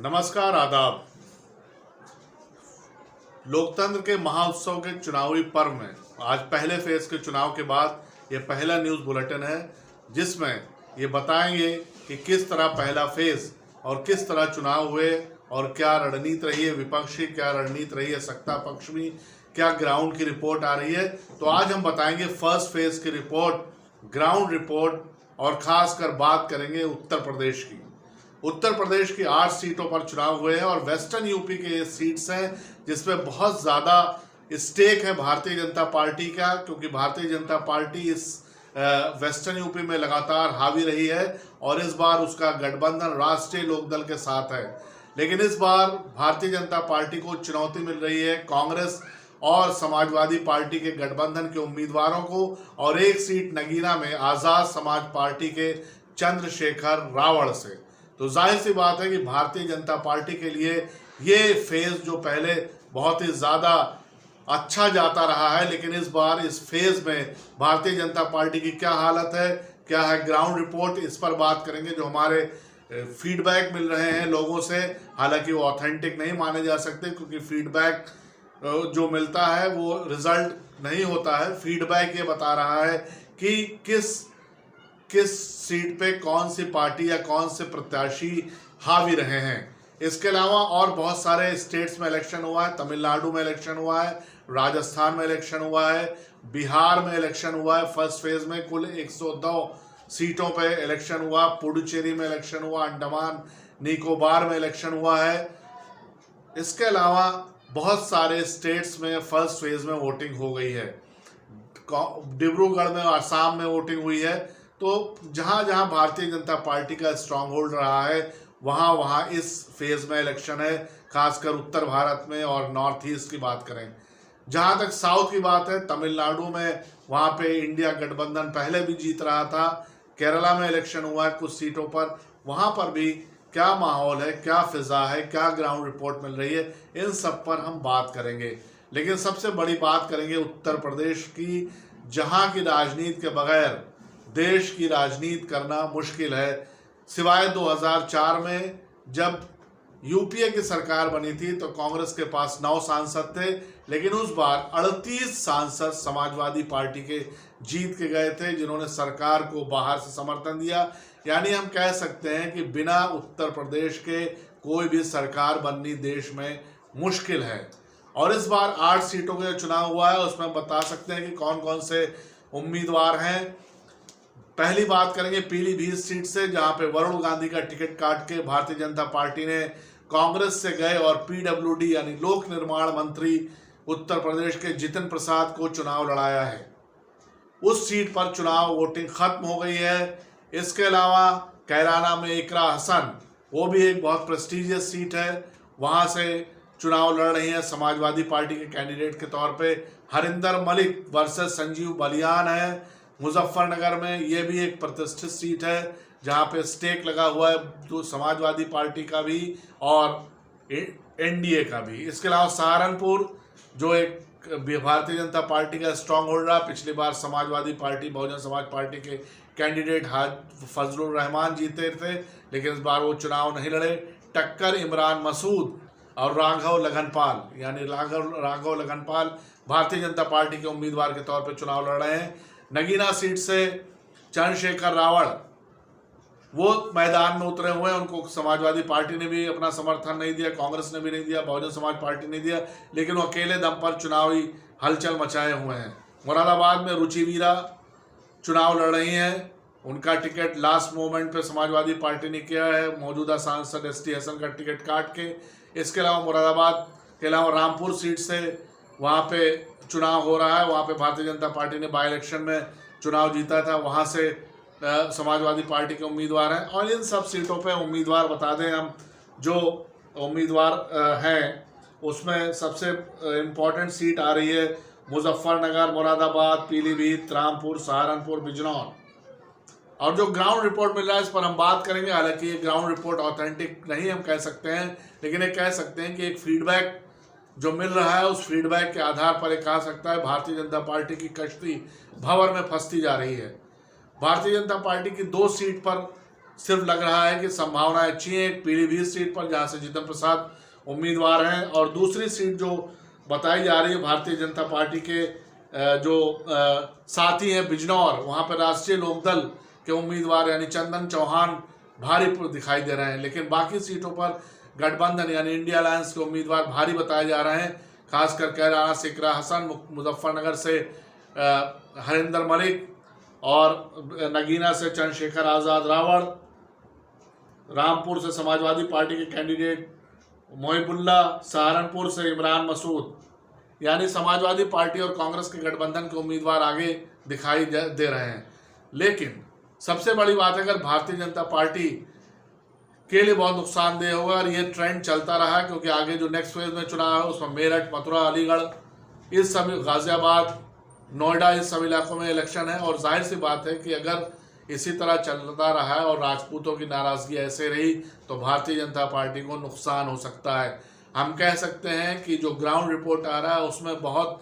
नमस्कार, आदाब। लोकतंत्र के महाउत्सव के चुनावी पर्व में आज पहले फेज के चुनाव के बाद ये पहला न्यूज़ बुलेटिन है, जिसमें ये बताएंगे कि किस तरह पहला फेज और किस तरह चुनाव हुए और क्या रणनीति रही है विपक्ष की, क्या रणनीति रही है सत्ता पक्ष में, क्या ग्राउंड की रिपोर्ट आ रही है। तो आज हम बताएंगे फर्स्ट फेज की रिपोर्ट, ग्राउंड रिपोर्ट, और खासकर बात करेंगे उत्तर प्रदेश की। उत्तर प्रदेश की 8 सीटों पर चुनाव हुए हैं और वेस्टर्न यूपी के ये सीट्स हैं जिसमें बहुत ज़्यादा स्टेक है भारतीय जनता पार्टी का, क्योंकि भारतीय जनता पार्टी इस वेस्टर्न यूपी में लगातार हावी रही है और इस बार उसका गठबंधन राष्ट्रीय लोकदल के साथ है। लेकिन इस बार भारतीय जनता पार्टी को चुनौती मिल रही है कांग्रेस और समाजवादी पार्टी के गठबंधन के उम्मीदवारों को, और एक सीट नगीना में आज़ाद समाज पार्टी के चंद्रशेखर रावण से। तो जाहिर सी बात है कि भारतीय जनता पार्टी के लिए ये फेज जो पहले बहुत ही ज़्यादा अच्छा जाता रहा है, लेकिन इस बार इस फेज में भारतीय जनता पार्टी की क्या हालत है, क्या है ग्राउंड रिपोर्ट, इस पर बात करेंगे। जो हमारे फीडबैक मिल रहे हैं लोगों से, हालांकि वो ऑथेंटिक नहीं माने जा सकते क्योंकि फीडबैक जो मिलता है वो रिजल्ट नहीं होता है। फीडबैक ये बता रहा है कि किस सीट पे कौन सी पार्टी या कौन से प्रत्याशी हावी रहे हैं। इसके अलावा और बहुत सारे स्टेट्स में इलेक्शन हुआ है। तमिलनाडु में इलेक्शन हुआ है, राजस्थान में इलेक्शन हुआ है, बिहार में इलेक्शन हुआ है। फर्स्ट फेज में कुल 102 सीटों पे इलेक्शन हुआ। पुडुचेरी में इलेक्शन हुआ, अंडमान निकोबार में इलेक्शन हुआ है। इसके अलावा बहुत सारे स्टेट्स में फर्स्ट फेज में वोटिंग हो गई है। डिब्रूगढ़ में, आसाम में वोटिंग हुई है। तो जहां जहां भारतीय जनता पार्टी का स्ट्रांग होल्ड रहा है वहां वहां इस फेज में इलेक्शन है, खासकर उत्तर भारत में और नॉर्थ ईस्ट की बात करें। जहां तक साउथ की बात है, तमिलनाडु में वहां पे इंडिया गठबंधन पहले भी जीत रहा था। केरला में इलेक्शन हुआ है कुछ सीटों पर, वहां पर भी क्या माहौल है, क्या फिजा है, क्या ग्राउंड रिपोर्ट मिल रही है, इन सब पर हम बात करेंगे। लेकिन सबसे बड़ी बात करेंगे उत्तर प्रदेश की, जहां की राजनीति के बगैर देश की राजनीति करना मुश्किल है। सिवाय 2004 में जब यूपीए की सरकार बनी थी तो कांग्रेस के पास 9 सांसद थे, लेकिन उस बार 38 सांसद समाजवादी पार्टी के जीत के गए थे, जिन्होंने सरकार को बाहर से समर्थन दिया। यानी हम कह सकते हैं कि बिना उत्तर प्रदेश के कोई भी सरकार बननी देश में मुश्किल है। और इस बार 8 सीटों का चुनाव हुआ है, उसमें बता सकते हैं कि कौन कौन से उम्मीदवार हैं। पहली बात करेंगे पीलीभीत सीट से, जहां पे वरुण गांधी का टिकट काट के भारतीय जनता पार्टी ने कांग्रेस से गए और पीडब्ल्यूडी यानी लोक निर्माण मंत्री उत्तर प्रदेश के जितिन प्रसाद को चुनाव लड़ाया है। उस सीट पर चुनाव वोटिंग खत्म हो गई है। इसके अलावा कैराना में इकरा हसन, वो भी एक बहुत प्रेस्टिजियस सीट है, वहां से चुनाव लड़ रही है समाजवादी पार्टी के कैंडिडेट के तौर पे। हरिंदर मलिक वर्सेस संजीव बलियान है। मुजफ्फरनगर में ये भी एक प्रतिष्ठित सीट है जहां पे स्टेक लगा हुआ है जो समाजवादी पार्टी का भी और एनडीए का भी। इसके अलावा सहारनपुर, जो एक भारतीय जनता पार्टी का स्ट्रांग होल्ड रहा, पिछली बार समाजवादी पार्टी बहुजन समाज पार्टी के कैंडिडेट फजलुर रहमान जीते थे, लेकिन इस बार वो चुनाव नहीं लड़े। टक्कर इमरान मसूद और राघव लखनपाल, यानी राघव लखनपाल भारतीय जनता पार्टी के उम्मीदवार के तौर पर चुनाव लड़ रहे हैं। नगीना सीट से चंद्रशेखर रावण वो मैदान में उतरे हुए हैं, उनको समाजवादी पार्टी ने भी अपना समर्थन नहीं दिया, कांग्रेस ने भी नहीं दिया, बहुजन समाज पार्टी ने दिया, लेकिन वो अकेले दम पर चुनावी हलचल मचाए हुए हैं। मुरादाबाद में रुचि वीरा चुनाव लड़ रही हैं, उनका टिकट लास्ट मोमेंट पे समाजवादी पार्टी ने किया है, मौजूदा सांसद एसटी हसन का टिकट काट के। इसके अलावा मुरादाबाद के अलावा रामपुर सीट से वहाँ पे चुनाव हो रहा है, वहाँ पे भारतीय जनता पार्टी ने बाई इलेक्शन में चुनाव जीता था, वहाँ से समाजवादी पार्टी के उम्मीदवार हैं। और इन सब सीटों पे उम्मीदवार बता दें हम, जो उम्मीदवार हैं उसमें सबसे इम्पोर्टेंट सीट आ रही है मुजफ्फरनगर, मुरादाबाद, पीलीभीत, रामपुर, सहारनपुर, बिजनौर। और जो ग्राउंड रिपोर्ट मिल रहा है इस पर हम बात करेंगे। हालांकि ये ग्राउंड रिपोर्ट ऑथेंटिक नहीं हम कह सकते हैं, लेकिन ये कह सकते हैं कि एक फीडबैक जो मिल रहा है उस फीडबैक के आधार पर एक कहा सकता है भारतीय जनता पार्टी की कश्ती भंवर में फंसती जा रही है। भारतीय जनता पार्टी की 2 सीट पर सिर्फ लग रहा है कि संभावनाएं अच्छी हैं। एक पीलीभीत सीट पर जहां से जितन प्रसाद उम्मीदवार हैं, और दूसरी सीट जो बताई जा रही है भारतीय जनता पार्टी के जो साथी हैं बिजनौर, वहां पर राष्ट्रीय लोकदल के उम्मीदवार यानी चंदन चौहान भारी दिखाई दे रहे हैं। लेकिन बाकी सीटों पर गठबंधन यानी इंडिया अलायंस के उम्मीदवार भारी बताए जा रहे हैं, खासकर कैराना से इकरा हसन, मुजफ्फरनगर से हरिंदर मलिक और नगीना से चंद्रशेखर आज़ाद रावण, रामपुर से समाजवादी पार्टी के कैंडिडेट मोहिबुल्ला, सहारनपुर से इमरान मसूद, यानी समाजवादी पार्टी और कांग्रेस के गठबंधन के उम्मीदवार आगे दिखाई दे रहे हैं। लेकिन सबसे बड़ी बात है, अगर भारतीय जनता पार्टी के लिए बहुत नुकसानदेह होगा और ये ट्रेंड चलता रहा, क्योंकि आगे जो नेक्स्ट फेज में चुनाव है उसमें मेरठ, मथुरा, अलीगढ़, इस सभी गाजियाबाद, नोएडा, इस सब इलाकों में इलेक्शन है। और जाहिर सी बात है कि अगर इसी तरह चलता रहा है और राजपूतों की नाराजगी ऐसे रही तो भारतीय जनता पार्टी को नुकसान हो सकता है। हम कह सकते हैं कि जो ग्राउंड रिपोर्ट आ रहा है उसमें बहुत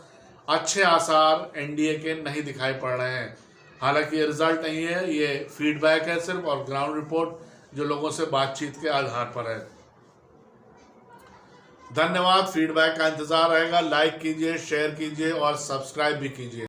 अच्छे आसार एनडीए के नहीं दिखाई पड़ रहे हैं। हालांकि ये रिजल्ट नहीं है, ये फीडबैक है सिर्फ, और ग्राउंड रिपोर्ट जो लोगों से बातचीत के आधार पर है। धन्यवाद। फीडबैक का इंतजार रहेगा। लाइक कीजिए, शेयर कीजिए और सब्सक्राइब भी कीजिए।